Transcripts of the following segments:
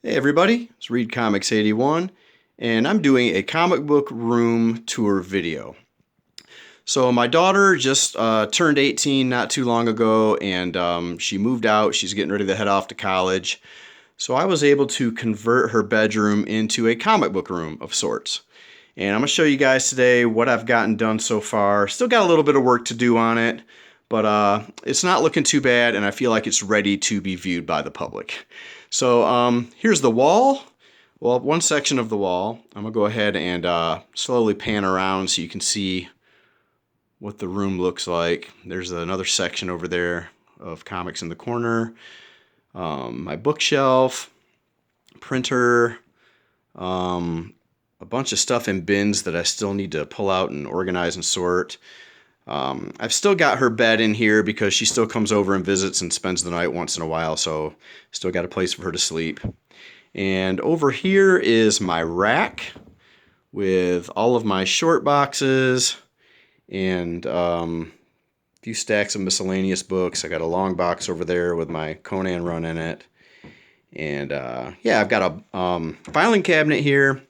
Hey everybody, it's Read Comics 81, and I'm doing a comic book room tour video. So my daughter just turned 18 not too long ago, and she moved out. She's getting ready to head off to college. So I was able to convert her bedroom into a comic book room of sorts. And I'm going to show you guys today what I've gotten done so far. Still got a little bit of work to do on it, but it's not looking too bad, and I feel like it's ready to be viewed by the public. So here's the wall. Well, one section of the wall. I'm going to go ahead and slowly pan around so you can see what the room looks like. There's another section over there of comics in the corner. My bookshelf, printer, a bunch of stuff in bins that I still need to pull out and organize and sort. I've still got her bed in here because she still comes over and visits and spends the night once in a while, so still got a place for her to sleep. And over here is my rack with all of my short boxes and a few stacks of miscellaneous books. I got a long box over there with my Conan run in it. And yeah, I've got a filing cabinet here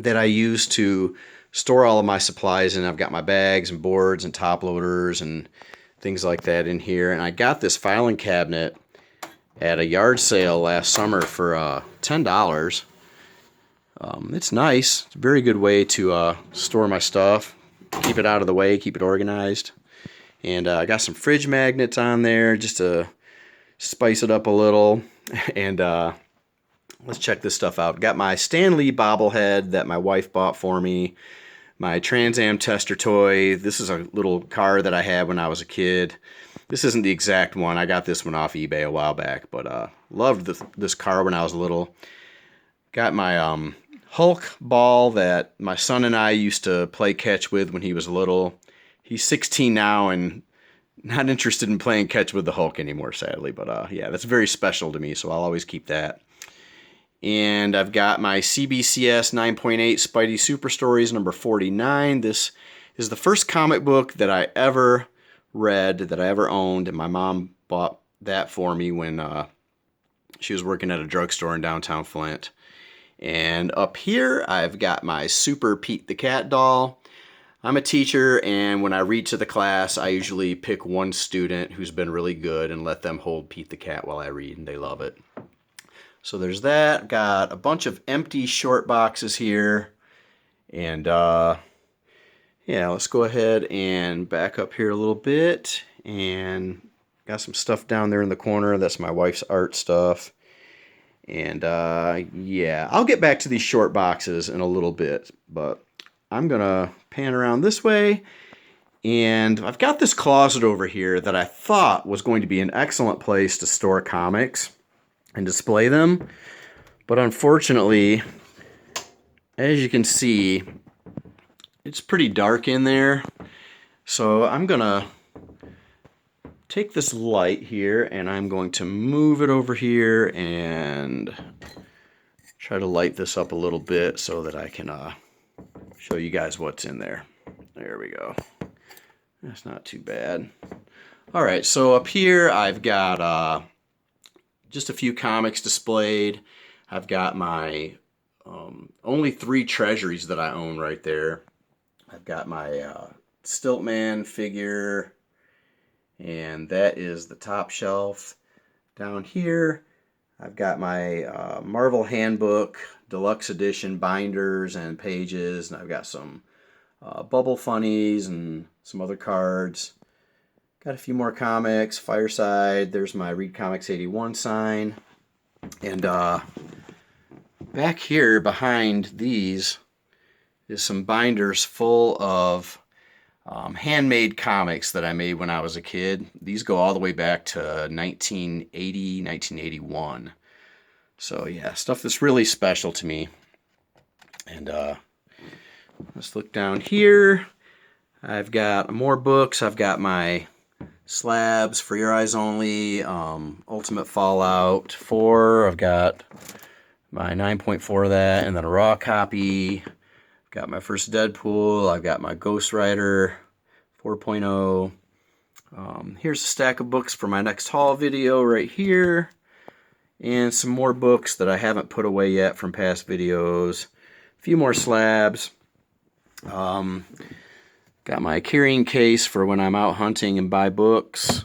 that I use to store all of my supplies in. I've got my bags and boards and top loaders and things like that in here. And I got this filing cabinet at a yard sale last summer for $10. It's nice. It's a very good way to store my stuff, keep it out of the way, keep it organized. And I got some fridge magnets on there just to spice it up a little. And let's check this stuff out. Got my Stan Lee bobblehead that my wife bought for me. My Trans Am tester toy. This is a little car that I had when I was a kid. This isn't the exact one. I got this one off eBay a while back, but loved this car when I was little. Got my Hulk ball that my son and I used to play catch with when he was little. He's 16 now and not interested in playing catch with the Hulk anymore, sadly. But yeah, that's very special to me, so I'll always keep that. And I've got my CBCS 9.8 Spidey Super Stories number 49. This is the first comic book that I ever read, that I ever owned, and my mom bought that for me when she was working at a drugstore in downtown Flint. And up here, I've got my Super Pete the Cat doll. I'm a teacher, and when I read to the class, I usually pick one student who's been really good and let them hold Pete the Cat while I read, and they love it. So there's that. Got a bunch of empty short boxes here. And yeah, let's go ahead and back up here a little bit. And got some stuff down there in the corner. That's my wife's art stuff. And yeah, I'll get back to these short boxes in a little bit. But I'm going to pan around this way. And I've got this closet over here that I thought was going to be an excellent place to store comics and display them, but unfortunately, as you can see, it's pretty dark in there. So I'm gonna take this light here and I'm going to move it over here and try to light this up a little bit so that I can show you guys what's in there. There we go. That's not too bad. All right, so up here I've got just a few comics displayed. I've got my only 3 treasuries that I own right there. I've got my Stiltman figure, and that is the top shelf. Down here, I've got my Marvel Handbook Deluxe Edition binders and pages, and I've got some Bubble Funnies and some other cards. Got a few more comics, Fireside, there's my Read Comics 81 sign. And back here behind these is some binders full of handmade comics that I made when I was a kid. These go all the way back to 1980, 1981. So yeah, stuff that's really special to me. And let's look down here. I've got more books. I've got my Slabs, For Your Eyes Only, Ultimate Fallout 4. I've got my 9.4 of that, and then a raw copy. I've got my first Deadpool. I've got my Ghost Rider 4.0. Here's a stack of books for my next haul video right here. and some more books that I haven't put away yet from past videos. A few more slabs. Got my carrying case for when I'm out hunting and buy books.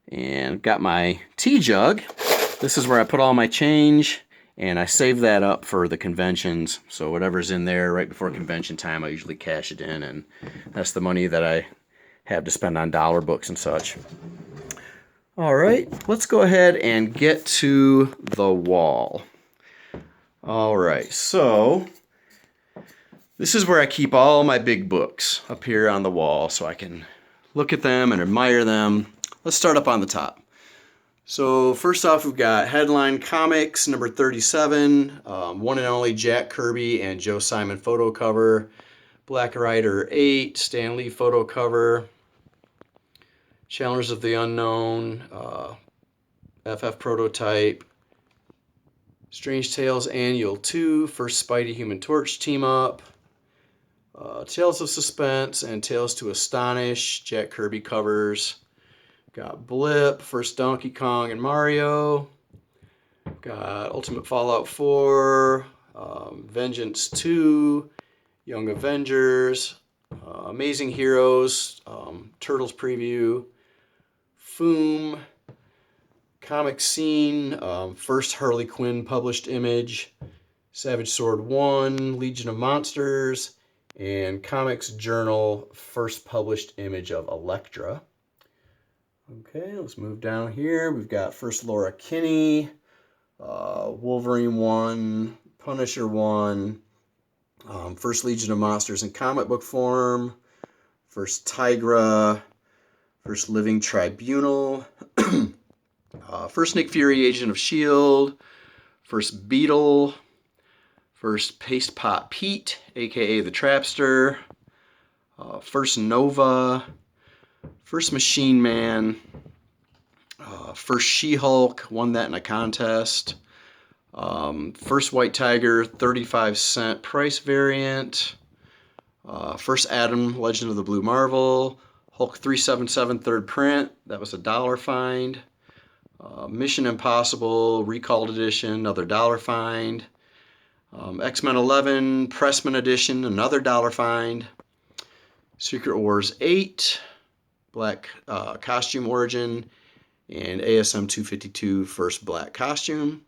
And got my tea jug. This is where I put all my change, and I save that up for the conventions. So whatever's in there right before convention time, I usually cash it in, and that's the money that I have to spend on dollar books and such. All right, let's go ahead and get to the wall. All right, so this is where I keep all my big books, up here on the wall, so I can look at them and admire them. Let's start up on the top. So first off, we've got Headline Comics number 37, one and only Jack Kirby and Joe Simon photo cover. Black Rider 8, Stan Lee photo cover. Challengers of the Unknown, FF Prototype. Strange Tales Annual 2, first Spidey Human Torch team up. Tales of Suspense and Tales to Astonish, Jack Kirby covers. Got Blip, first Donkey Kong and Mario. Got Ultimate Fallout 4, Vengeance 2, Young Avengers, Amazing Heroes, Turtles preview, Foom, Comic Scene, first Harley Quinn published image, Savage Sword 1, Legion of Monsters, and Comics Journal, first published image of Elektra. Okay, let's move down here. We've got first Laura Kinney, Wolverine 1, Punisher 1, first Legion of Monsters in comic book form, first Tigra, first Living Tribunal, first Nick Fury, Agent of S.H.I.E.L.D., first Beetle, first Paste Pot Pete, aka the Trapster, first Nova, first Machine Man, first She-Hulk, won that in a contest. First White Tiger, 35-cent price variant. First Adam, Legend of the Blue Marvel. Hulk 377 third print, that was $1 find. Mission Impossible, Recalled Edition, another $1 find. X-Men 11, Pressman Edition, another $1 find. Secret Wars 8, Black Costume Origin, and ASM 252 first black costume.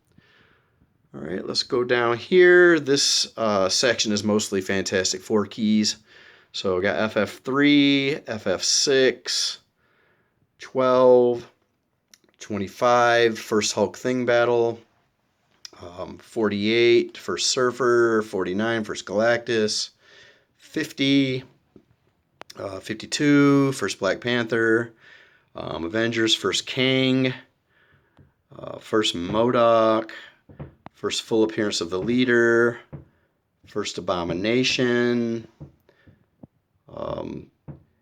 All right, let's go down here. This section is mostly Fantastic Four keys. So we got FF3, FF6, 12, 25, first Hulk Thing battle, 48, first Surfer, 49, first Galactus, 50, 52, first Black Panther, Avengers, first Kang, first MODOK, first full appearance of the Leader, first Abomination,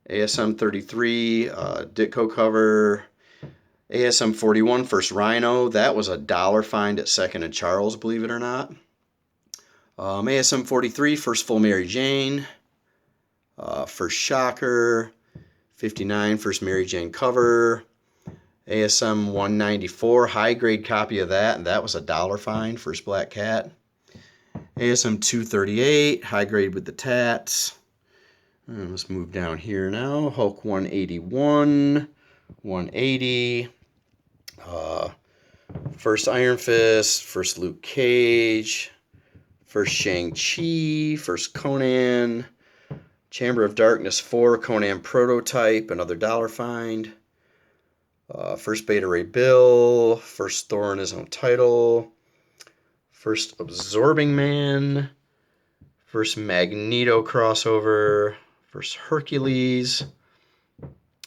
ASM 33, Ditko cover, ASM 41, first Rhino, that was $1 find at Second and Charles, believe it or not. ASM 43, first full Mary Jane, first Shocker, 59, first Mary Jane cover, ASM 194, high grade copy of that, and that was $1 find, first Black Cat. ASM 238, high grade with the tats. And let's move down here now. Hulk 181, 180, first Iron Fist, first Luke Cage, first Shang-Chi, first Conan, Chamber of Darkness 4, Conan prototype, another $1 find. First Beta Ray Bill, first Thor in his own title, first Absorbing Man, first Magneto crossover, first Hercules,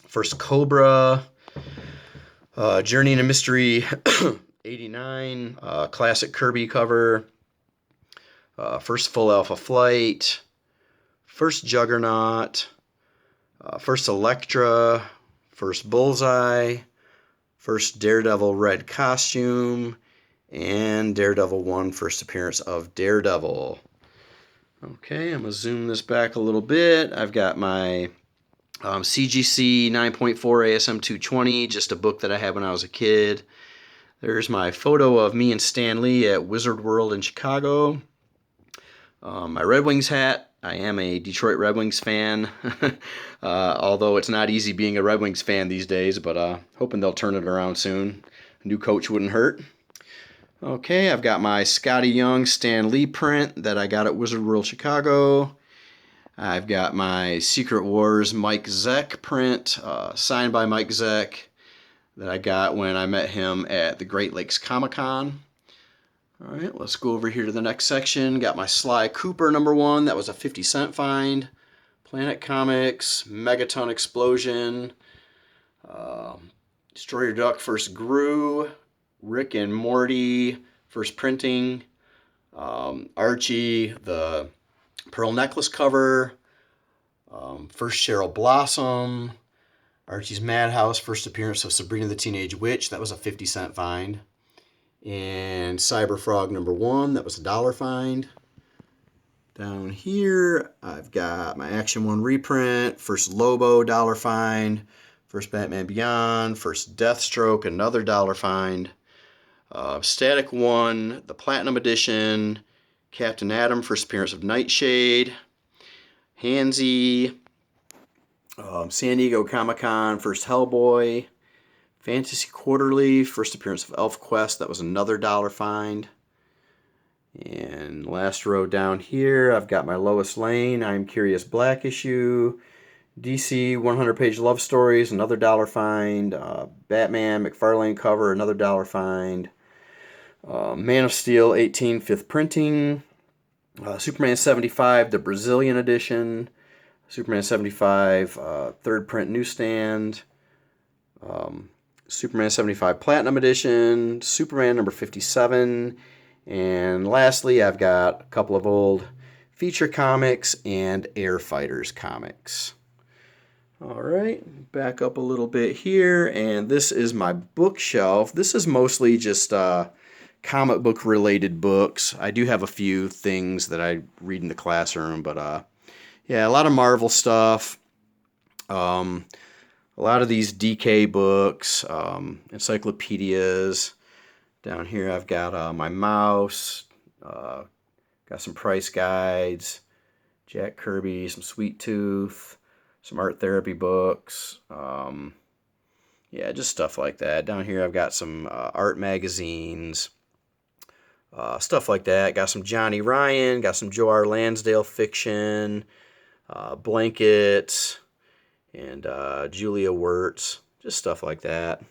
first Cobra, Journey into Mystery 89, classic Kirby cover, first Full Alpha Flight, first Juggernaut, first Elektra, first Bullseye, first Daredevil red costume, and Daredevil 1, first appearance of Daredevil. Okay, I'm going to zoom this back a little bit. I've got my CGC 9.4 ASM 220, just a book that I had when I was a kid. There's my photo of me and Stan Lee at Wizard World in Chicago. My Red Wings hat. I am a Detroit Red Wings fan, although it's not easy being a Red Wings fan these days, but hoping they'll turn it around soon. A new coach wouldn't hurt. Okay, I've got my Scotty Young Stan Lee print that I got at Wizard World Chicago. I've got my Secret Wars Mike Zeck print, signed by Mike Zeck, that I got when I met him at the Great Lakes Comic Con. All right, let's go over here to the next section. Got my Sly Cooper #1. That was a 50-cent find. Planet Comics, Megaton Explosion, Destroyer Duck First Grew, Rick and Morty First Printing, Archie, the Pearl Necklace cover, first Cheryl Blossom, Archie's Madhouse, first appearance of Sabrina the Teenage Witch. That was a 50-cent find. And Cyberfrog #1, that was a $1 find. Down here, I've got my Action 1 reprint, first Lobo, $1 find, first Batman Beyond, first Deathstroke, another $1 find. Static 1, the Platinum Edition, Captain Atom, first appearance of Nightshade, Hansy, San Diego Comic-Con, first Hellboy, Fantasy Quarterly, first appearance of ElfQuest, that was another $1 find. And last row down here, I've got my Lois Lane, I'm Curious Black issue, DC 100-page love stories, another $1 find, Batman McFarlane cover, another $1 find, Man of Steel 18 5th printing, Superman 75, the Brazilian edition, Superman 75 3rd print newsstand, Superman 75 Platinum Edition, Superman #57, and lastly I've got a couple of old feature comics and Air Fighters comics. Alright, back up a little bit here, and this is my bookshelf. This is mostly just comic book related books. I do have a few things that I read in the classroom, but yeah, a lot of Marvel stuff. A lot of these DK books, encyclopedias. Down here I've got my mouse, got some price guides, Jack Kirby, some Sweet Tooth, some art therapy books. Yeah, just stuff like that. Down here I've got some art magazines, stuff like that. Got some Johnny Ryan, got some Joe R. Lansdale fiction, blankets, and Julia Wirtz, just stuff like that.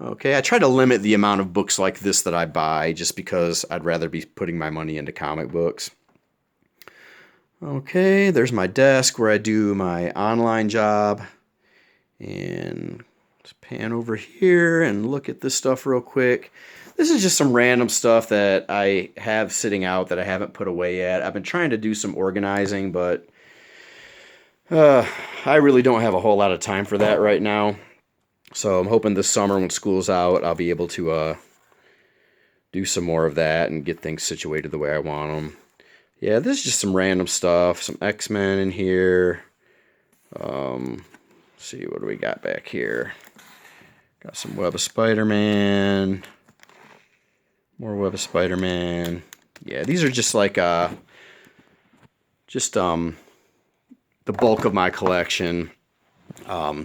Okay, I try to limit the amount of books like this that I buy just because I'd rather be putting my money into comic books. Okay, there's my desk where I do my online job. And let's pan over here and look at this stuff real quick. This is just some random stuff that I have sitting out that I haven't put away yet. I've been trying to do some organizing, but I really don't have a whole lot of time for that right now. So I'm hoping this summer when school's out, I'll be able to do some more of that and get things situated the way I want them. Yeah, this is just some random stuff. Some X-Men in here. Let's see, what do we got back here? Got some Web of Spider-Man. More Web of Spider-Man. Yeah, these are just like the bulk of my collection,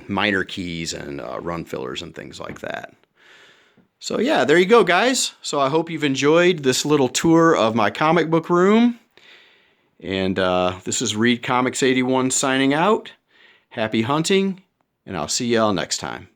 minor keys and run fillers and things like that. So yeah, there you go, guys. So I hope you've enjoyed this little tour of my comic book room. And this is Read Comics 81 signing out. Happy hunting, and I'll see y'all next time.